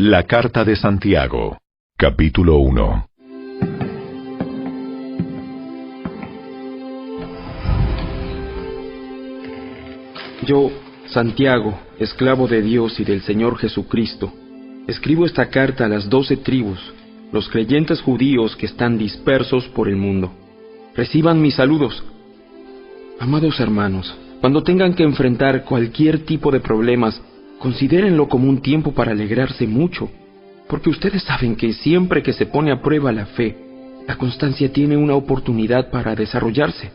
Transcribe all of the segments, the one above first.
La Carta de Santiago, capítulo 1. Yo, Santiago, esclavo de Dios y del Señor Jesucristo, escribo esta carta a las 12 tribus, los creyentes judíos que están dispersos por el mundo. Reciban mis saludos. Amados hermanos, cuando tengan que enfrentar cualquier tipo de problemas, considérenlo como un tiempo para alegrarse mucho, porque ustedes saben que siempre que se pone a prueba la fe, la constancia tiene una oportunidad para desarrollarse.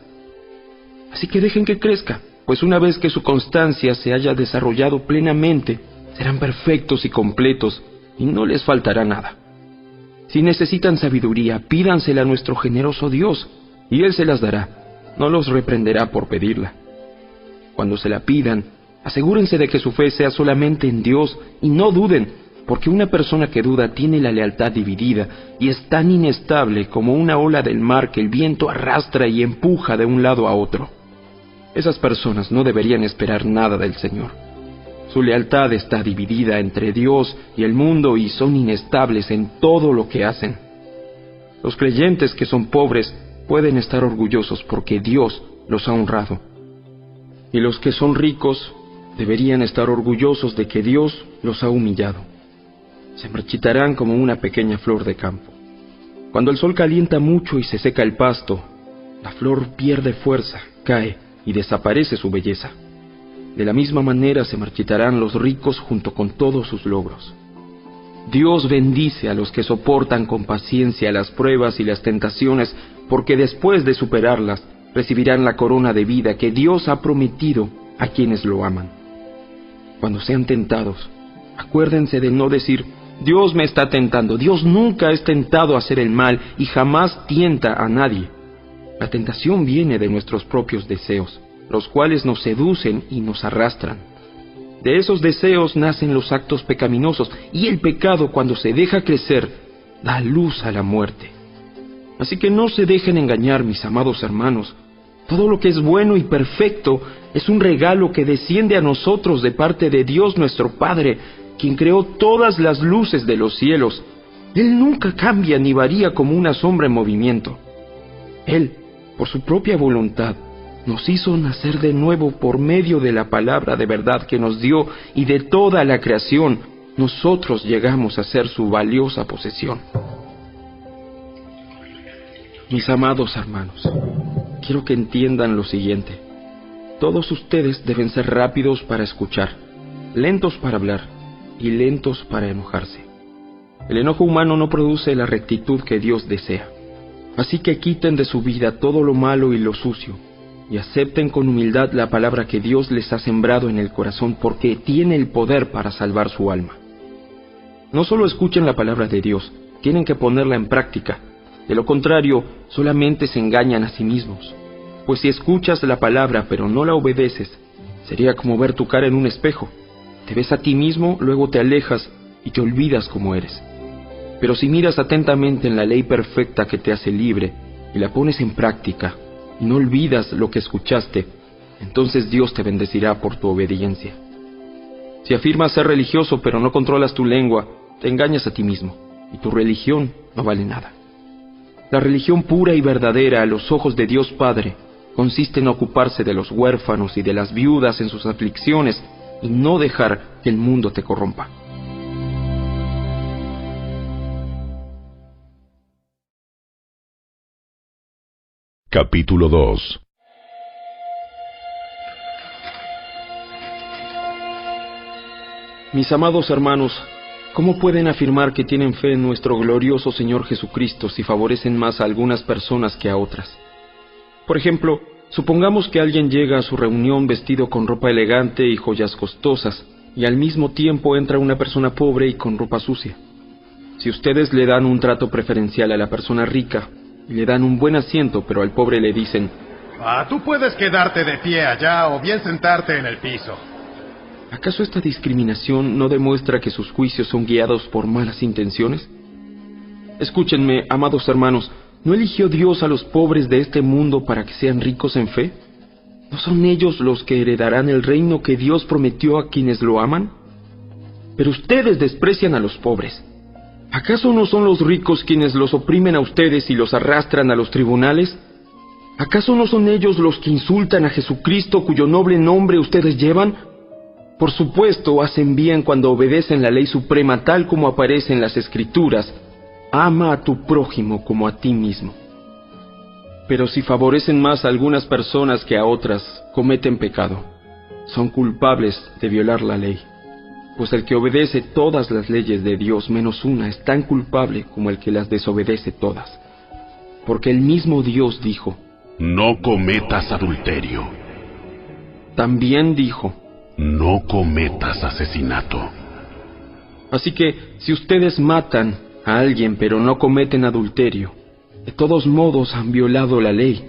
Así que dejen que crezca, pues una vez que su constancia se haya desarrollado plenamente, serán perfectos y completos, y no les faltará nada. Si necesitan sabiduría, pídansela a nuestro generoso Dios, y Él se las dará, no los reprenderá por pedirla. Cuando se la pidan, asegúrense de que su fe sea solamente en Dios, y no duden, porque una persona que duda tiene la lealtad dividida, y es tan inestable como una ola del mar que el viento arrastra y empuja de un lado a otro. Esas personas no deberían esperar nada del Señor. Su lealtad está dividida entre Dios y el mundo y son inestables en todo lo que hacen. Los creyentes que son pobres pueden estar orgullosos porque Dios los ha honrado. Y los que son ricos deberían estar orgullosos de que Dios los ha humillado. Se marchitarán como una pequeña flor de campo. Cuando el sol calienta mucho y se seca el pasto, la flor pierde fuerza, cae y desaparece su belleza. De la misma manera se marchitarán los ricos junto con todos sus logros. Dios bendice a los que soportan con paciencia las pruebas y las tentaciones, porque después de superarlas, recibirán la corona de vida que Dios ha prometido a quienes lo aman. Cuando sean tentados, acuérdense de no decir, Dios me está tentando. Dios nunca es tentado a hacer el mal y jamás tienta a nadie. La tentación viene de nuestros propios deseos, los cuales nos seducen y nos arrastran. De esos deseos nacen los actos pecaminosos, y el pecado, cuando se deja crecer, da luz a la muerte. Así que no se dejen engañar, mis amados hermanos. Todo lo que es bueno y perfecto es un regalo que desciende a nosotros de parte de Dios nuestro Padre, quien creó todas las luces de los cielos. Él nunca cambia ni varía como una sombra en movimiento. Él, por su propia voluntad, nos hizo nacer de nuevo por medio de la palabra de verdad que nos dio, y de toda la creación nosotros llegamos a ser su valiosa posesión. Mis amados hermanos, quiero que entiendan lo siguiente. Todos ustedes deben ser rápidos para escuchar, lentos para hablar y lentos para enojarse. El enojo humano no produce la rectitud que Dios desea. Así que quiten de su vida todo lo malo y lo sucio, y acepten con humildad la palabra que Dios les ha sembrado en el corazón, porque tiene el poder para salvar su alma. No solo escuchen la palabra de Dios, tienen que ponerla en práctica. De lo contrario, solamente se engañan a sí mismos. Pues si escuchas la palabra pero no la obedeces, sería como ver tu cara en un espejo. Te ves a ti mismo, luego te alejas y te olvidas cómo eres. Pero si miras atentamente en la ley perfecta que te hace libre y la pones en práctica, y no olvidas lo que escuchaste, entonces Dios te bendecirá por tu obediencia. Si afirmas ser religioso pero no controlas tu lengua, te engañas a ti mismo, y tu religión no vale nada. La religión pura y verdadera a los ojos de Dios Padre consiste en ocuparse de los huérfanos y de las viudas en sus aflicciones, y no dejar que el mundo te corrompa. Capítulo 2. Mis amados hermanos, ¿cómo pueden afirmar que tienen fe en nuestro glorioso Señor Jesucristo si favorecen más a algunas personas que a otras? Por ejemplo, supongamos que alguien llega a su reunión vestido con ropa elegante y joyas costosas, y al mismo tiempo entra una persona pobre y con ropa sucia. Si ustedes le dan un trato preferencial a la persona rica, y le dan un buen asiento, pero al pobre le dicen, tú puedes quedarte de pie allá o bien sentarte en el piso. ¿Acaso esta discriminación no demuestra que sus juicios son guiados por malas intenciones? Escúchenme, amados hermanos, ¿no eligió Dios a los pobres de este mundo para que sean ricos en fe? ¿No son ellos los que heredarán el reino que Dios prometió a quienes lo aman? pero ustedes desprecian a los pobres. ¿Acaso no son los ricos quienes los oprimen a ustedes y los arrastran a los tribunales? ¿Acaso no son ellos los que insultan a Jesucristo, cuyo noble nombre ustedes llevan? Por supuesto, hacen bien cuando obedecen la ley suprema tal como aparece en las Escrituras: ama a tu prójimo como a ti mismo. Pero si favorecen más a algunas personas que a otras, cometen pecado. Son culpables de violar la ley. Pues el que obedece todas las leyes de Dios menos una es tan culpable como el que las desobedece todas. Porque el mismo Dios dijo: no cometas adulterio. También dijo: no cometas asesinato. Así que, si ustedes matan a alguien pero no cometen adulterio, de todos modos han violado la ley.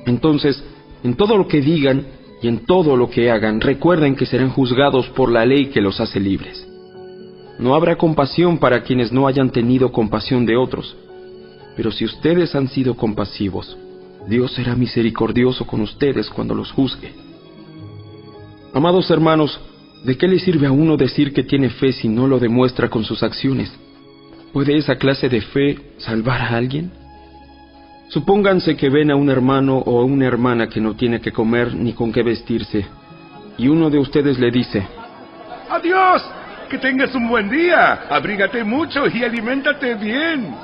Entonces, en todo lo que digan y en todo lo que hagan, recuerden que serán juzgados por la ley que los hace libres. No habrá compasión para quienes no hayan tenido compasión de otros. Pero si ustedes han sido compasivos, Dios será misericordioso con ustedes cuando los juzgue. Amados hermanos, ¿de qué le sirve a uno decir que tiene fe si no lo demuestra con sus acciones? ¿Puede esa clase de fe salvar a alguien? Supónganse que ven a un hermano o a una hermana que no tiene que comer ni con qué vestirse, y uno de ustedes le dice: ¡Adiós! ¡Que tengas un buen día! Abrígate mucho y aliméntate bien.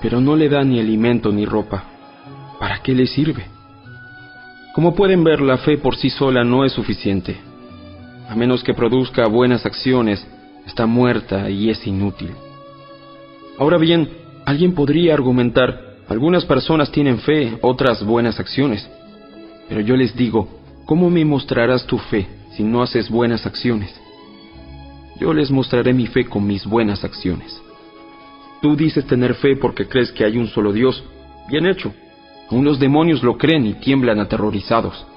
Pero no le da ni alimento ni ropa. ¿Para qué le sirve? Como pueden ver, la fe por sí sola no es suficiente. A menos que produzca buenas acciones, está muerta y es inútil. Ahora bien, alguien podría argumentar: algunas personas tienen fe, otras buenas acciones. Pero yo les digo, ¿cómo me mostrarás tu fe si no haces buenas acciones? Yo les mostraré mi fe con mis buenas acciones. Tú dices tener fe porque crees que hay un solo Dios. Bien hecho. Aún los demonios lo creen y tiemblan aterrorizados.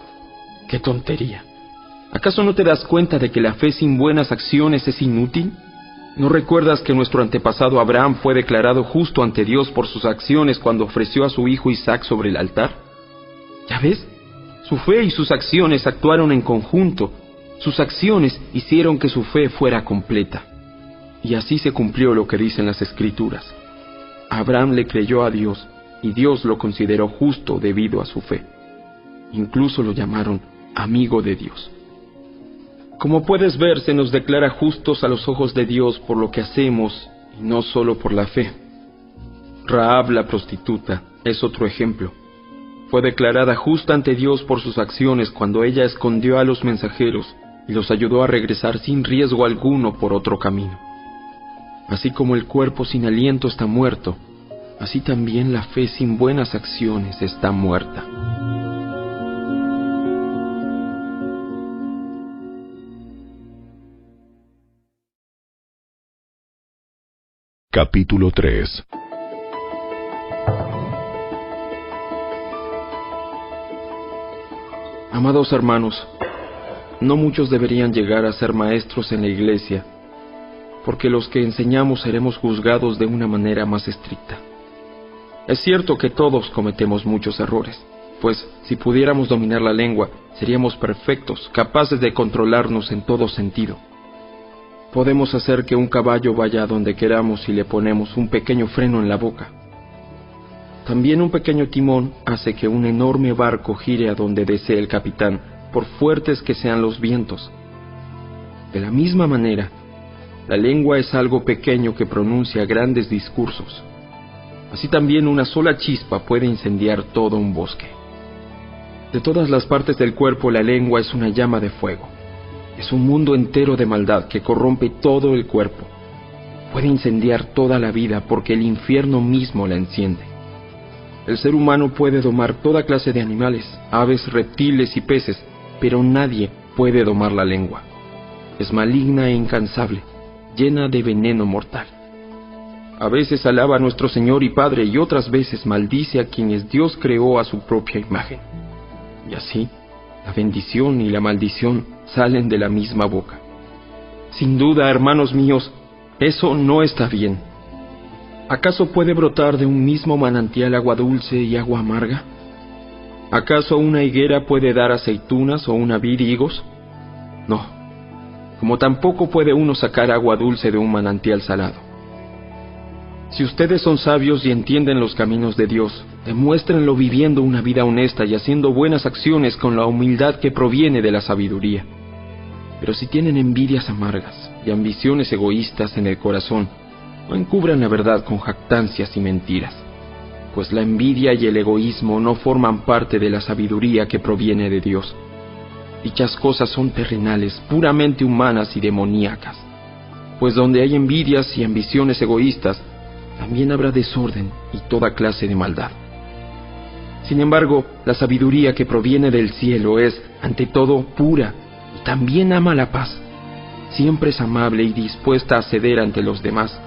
¡Qué tontería! ¿Acaso no te das cuenta de que la fe sin buenas acciones es inútil? ¿No recuerdas que nuestro antepasado Abraham fue declarado justo ante Dios por sus acciones cuando ofreció a su hijo Isaac sobre el altar? ¿Ya ves? Su fe y sus acciones actuaron en conjunto. Sus acciones hicieron que su fe fuera completa. Y así se cumplió lo que dicen las Escrituras. Abraham le creyó a Dios, y Dios lo consideró justo debido a su fe. Incluso lo llamaron amigo de Dios. Como puedes ver, se nos declara justos a los ojos de Dios por lo que hacemos y no solo por la fe. Rahab la prostituta es otro ejemplo. Fue declarada justa ante Dios por sus acciones cuando ella escondió a los mensajeros y los ayudó a regresar sin riesgo alguno por otro camino. Así como el cuerpo sin aliento está muerto, así también la fe sin buenas acciones está muerta. Capítulo 3. Amados hermanos, no muchos deberían llegar a ser maestros en la iglesia, porque los que enseñamos seremos juzgados de una manera más estricta. Es cierto que todos cometemos muchos errores, pues si pudiéramos dominar la lengua, seríamos perfectos, capaces de controlarnos en todo sentido. Podemos hacer que un caballo vaya a donde queramos si le ponemos un pequeño freno en la boca. También un pequeño timón hace que un enorme barco gire a donde desee el capitán, por fuertes que sean los vientos. De la misma manera, la lengua es algo pequeño que pronuncia grandes discursos. Así también una sola chispa puede incendiar todo un bosque. De todas las partes del cuerpo, la lengua es una llama de fuego. Es un mundo entero de maldad que corrompe todo el cuerpo. Puede incendiar toda la vida porque el infierno mismo la enciende. El ser humano puede domar toda clase de animales, aves, reptiles y peces, pero nadie puede domar la lengua. Es maligna e incansable, llena de veneno mortal. A veces alaba a nuestro Señor y Padre y otras veces maldice a quienes Dios creó a su propia imagen. Y así, la bendición y la maldición salen de la misma boca. Sin duda, hermanos míos, eso no está bien. ¿Acaso puede brotar de un mismo manantial agua dulce y agua amarga? ¿Acaso una higuera puede dar aceitunas o una vid higos? No. como tampoco puede uno sacar agua dulce de un manantial salado. Si ustedes son sabios y entienden los caminos de Dios, demuéstrenlo viviendo una vida honesta y haciendo buenas acciones con la humildad que proviene de la sabiduría. Pero si tienen envidias amargas y ambiciones egoístas en el corazón, no encubran la verdad con jactancias y mentiras, pues la envidia y el egoísmo no forman parte de la sabiduría que proviene de Dios. Dichas cosas son terrenales, puramente humanas y demoníacas, pues donde hay envidias y ambiciones egoístas, también habrá desorden y toda clase de maldad. Sin embargo, la sabiduría que proviene del cielo es, ante todo, pura y también ama la paz. Siempre es amable y dispuesta a ceder ante los demás.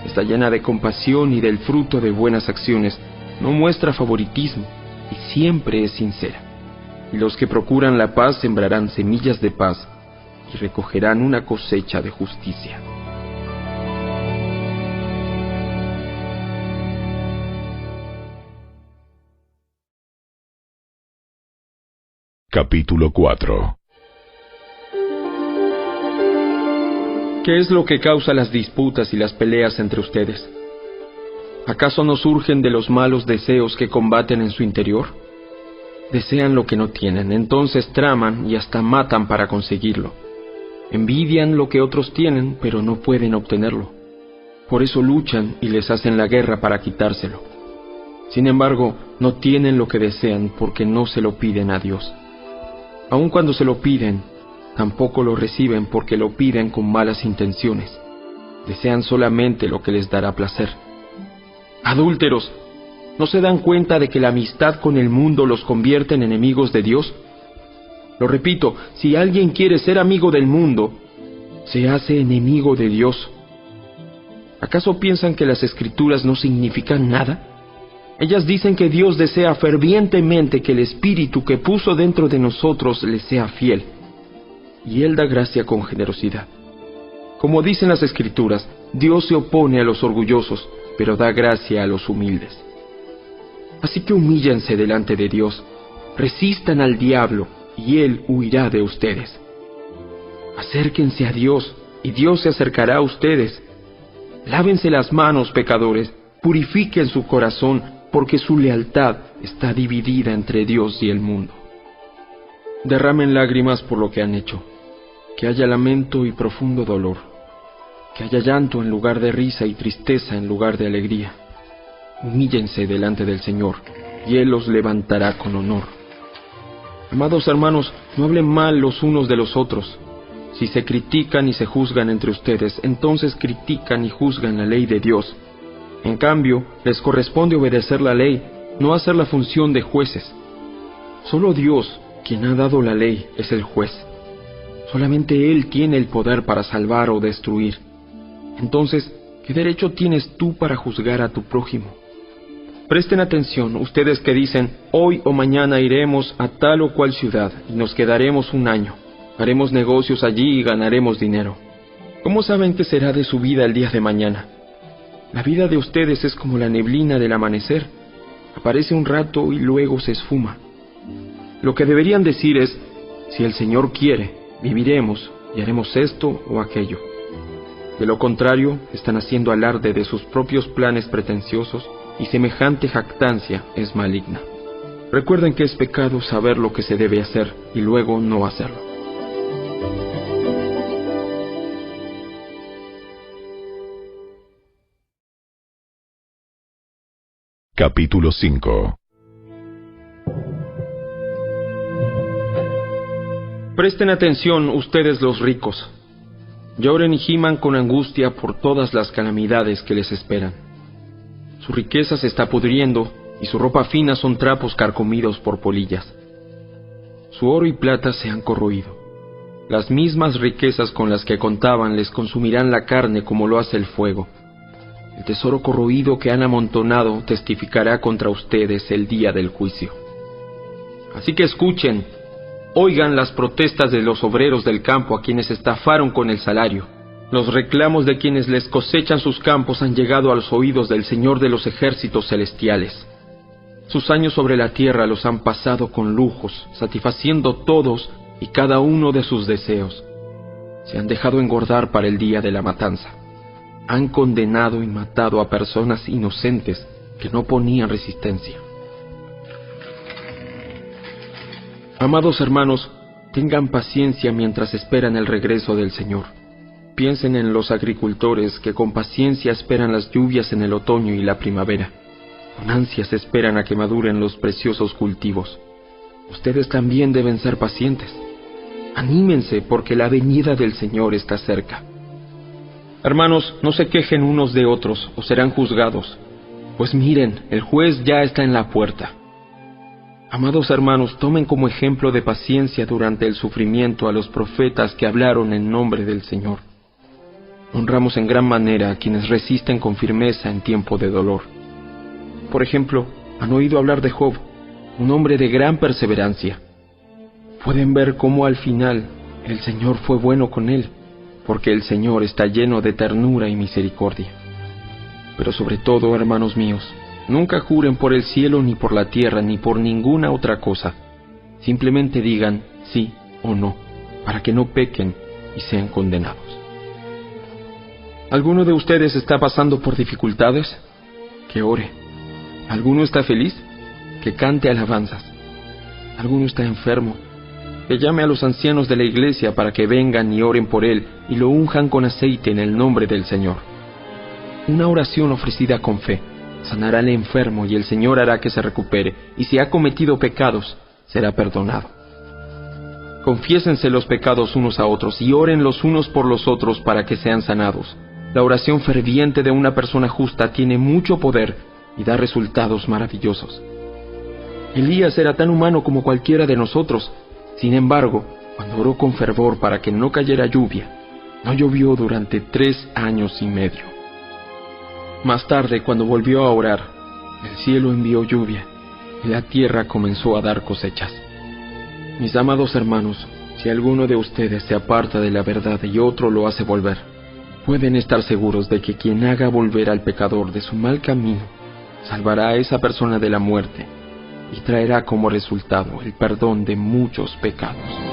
Está llena de compasión y del fruto de buenas acciones. No muestra favoritismo y siempre es sincera. Y los que procuran la paz sembrarán semillas de paz y recogerán una cosecha de justicia. Capítulo 4. ¿Qué es lo que causa las disputas y las peleas entre ustedes? ¿Acaso no surgen de los malos deseos que combaten en su interior? Desean lo que no tienen, entonces traman y hasta matan para conseguirlo. Envidian lo que otros tienen, pero no pueden obtenerlo. Por eso luchan y les hacen la guerra para quitárselo. Sin embargo, no tienen lo que desean porque no se lo piden a Dios. Aun cuando se lo piden, tampoco lo reciben porque lo piden con malas intenciones. Desean solamente lo que les dará placer. Adúlteros, ¿no se dan cuenta de que la amistad con el mundo los convierte en enemigos de Dios? Lo repito, si alguien quiere ser amigo del mundo, se hace enemigo de Dios. ¿Acaso piensan que las Escrituras no significan nada? Ellas dicen que Dios desea fervientemente que el Espíritu que puso dentro de nosotros le sea fiel, y Él da gracia con generosidad. Como dicen las Escrituras, Dios se opone a los orgullosos, pero da gracia a los humildes. Así que humíllense delante de Dios, resistan al diablo, y Él huirá de ustedes. Acérquense a Dios, y Dios se acercará a ustedes. Lávense las manos, pecadores, purifiquen su corazón, porque su lealtad está dividida entre Dios y el mundo. Derramen lágrimas por lo que han hecho, que haya lamento y profundo dolor, que haya llanto en lugar de risa y tristeza en lugar de alegría. Humíllense delante del Señor, y Él los levantará con honor. Amados hermanos, no hablen mal los unos de los otros. Si se critican y se juzgan entre ustedes, entonces critican y juzgan la ley de Dios. En cambio, les corresponde obedecer la ley, no hacer la función de jueces. Solo Dios, quien ha dado la ley, es el juez. Solamente Él tiene el poder para salvar o destruir. Entonces, ¿qué derecho tienes tú para juzgar a tu prójimo? Presten atención, ustedes que dicen, hoy o mañana iremos a tal o cual ciudad y nos quedaremos un año. Haremos negocios allí y ganaremos dinero. ¿Cómo saben qué será de su vida el día de mañana? La vida de ustedes es como la neblina del amanecer. Aparece un rato y luego se esfuma. Lo que deberían decir es, si el Señor quiere, viviremos y haremos esto o aquello. De lo contrario, están haciendo alarde de sus propios planes pretenciosos y semejante jactancia es maligna. Recuerden que es pecado saber lo que se debe hacer y luego no hacerlo. Capítulo 5. Presten atención ustedes los ricos. Lloren y giman con angustia por todas las calamidades que les esperan. Su riqueza se está pudriendo y su ropa fina son trapos carcomidos por polillas. Su oro y plata se han corroído. Las mismas riquezas con las que contaban les consumirán la carne como lo hace el fuego. El tesoro corroído que han amontonado testificará contra ustedes el día del juicio. Así que escuchen, oigan las protestas de los obreros del campo a quienes estafaron con el salario. Los reclamos de quienes les cosechan sus campos han llegado a los oídos del Señor de los ejércitos celestiales. Sus años sobre la tierra los han pasado con lujos, satisfaciendo todos y cada uno de sus deseos. Se han dejado engordar para el día de la matanza. Han condenado y matado a personas inocentes que no ponían resistencia. Amados hermanos, tengan paciencia mientras esperan el regreso del Señor. Piensen en los agricultores que con paciencia esperan las lluvias en el otoño y la primavera. Con ansias esperan a que maduren los preciosos cultivos. Ustedes también deben ser pacientes. Anímense porque la venida del Señor está cerca. Hermanos, no se quejen unos de otros o serán juzgados. Pues miren, el juez ya está en la puerta. Amados hermanos, tomen como ejemplo de paciencia durante el sufrimiento a los profetas que hablaron en nombre del Señor. Honramos en gran manera a quienes resisten con firmeza en tiempo de dolor. Por ejemplo, han oído hablar de Job, un hombre de gran perseverancia. Pueden ver cómo al final el Señor fue bueno con él, porque el Señor está lleno de ternura y misericordia. Pero sobre todo, hermanos míos, nunca juren por el cielo ni por la tierra ni por ninguna otra cosa. Simplemente digan sí o no, para que no pequen y sean condenados. ¿Alguno de ustedes está pasando por dificultades? Que ore. ¿Alguno está feliz? Que cante alabanzas. ¿Alguno está enfermo? Que llame a los ancianos de la iglesia para que vengan y oren por él y lo unjan con aceite en el nombre del Señor. Una oración ofrecida con fe sanará al enfermo y el Señor hará que se recupere, y si ha cometido pecados, será perdonado. Confiésense los pecados unos a otros y oren los unos por los otros para que sean sanados. La oración ferviente de una persona justa tiene mucho poder y da resultados maravillosos. Elías era tan humano como cualquiera de nosotros. Sin embargo, cuando oró con fervor para que no cayera lluvia, no llovió durante 3 años y medio. Más tarde, cuando volvió a orar, el cielo envió lluvia y la tierra comenzó a dar cosechas. Mis amados hermanos, si alguno de ustedes se aparta de la verdad y otro lo hace volver, pueden estar seguros de que quien haga volver al pecador de su mal camino, salvará a esa persona de la muerte y traerá como resultado el perdón de muchos pecados.